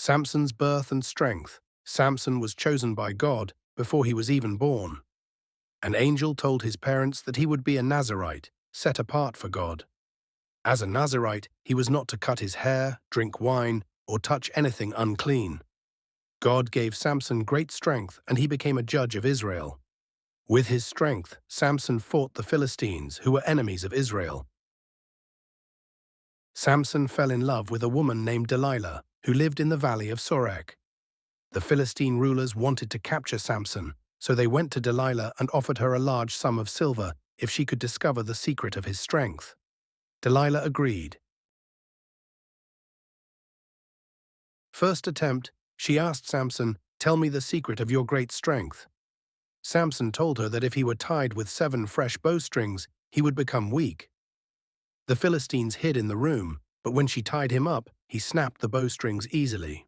Samson's birth and strength. Samson was chosen by God before he was even born. An angel told his parents that he would be a Nazirite, set apart for God. As a Nazirite, he was not to cut his hair, drink wine, or touch anything unclean. God gave Samson great strength, and he became a judge of Israel. With his strength, Samson fought the Philistines, who were enemies of Israel. Samson fell in love with a woman named Delilah, who lived in the valley of Sorek. The Philistine rulers wanted to capture Samson, so they went to Delilah and offered her a large sum of silver if she could discover the secret of his strength. Delilah agreed. First attempt, she asked Samson, "Tell me the secret of your great strength." Samson told her that if he were tied with 7 fresh bowstrings, he would become weak. The Philistines hid in the room, but when she tied him up, he snapped the bowstrings easily.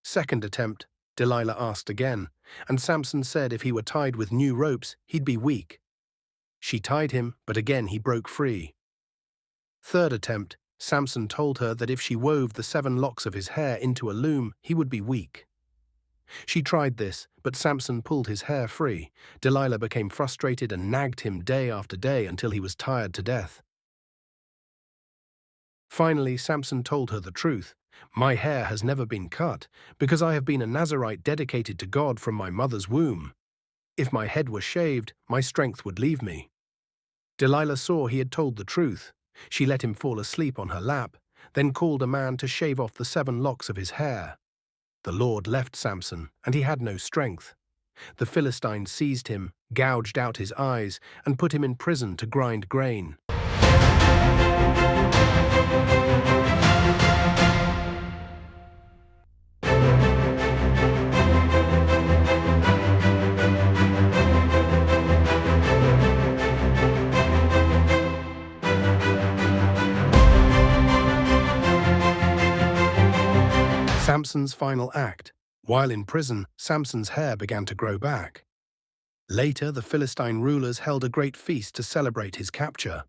Second attempt, Delilah asked again, and Samson said if he were tied with new ropes, he'd be weak. She tied him, but again he broke free. Third attempt, Samson told her that if she wove the 7 locks of his hair into a loom, he would be weak. She tried this, but Samson pulled his hair free. Delilah became frustrated and nagged him day after day until he was tired to death. Finally, Samson told her the truth. "My hair has never been cut, because I have been a Nazirite dedicated to God from my mother's womb. If my head were shaved, my strength would leave me." Delilah saw he had told the truth. She let him fall asleep on her lap, then called a man to shave off the 7 locks of his hair. The Lord left Samson, and he had no strength. The Philistines seized him, gouged out his eyes, and put him in prison to grind grain. Samson's final act. While in prison, Samson's hair began to grow back. Later, the Philistine rulers held a great feast to celebrate his capture.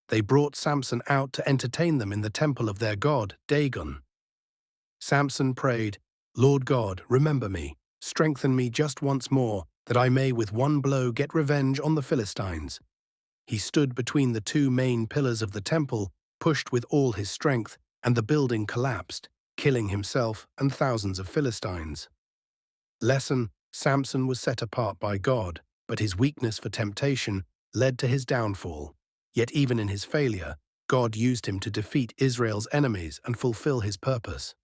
They brought Samson out to entertain them in the temple of their god, Dagon. Samson prayed, "Lord God, remember me, strengthen me just once more, that I may with one blow get revenge on the Philistines." He stood between the 2 main pillars of the temple, pushed with all his strength, and the building collapsed, killing himself and thousands of Philistines. Lesson: Samson was set apart by God, but his weakness for temptation led to his downfall. Yet even in his failure, God used him to defeat Israel's enemies and fulfill his purpose.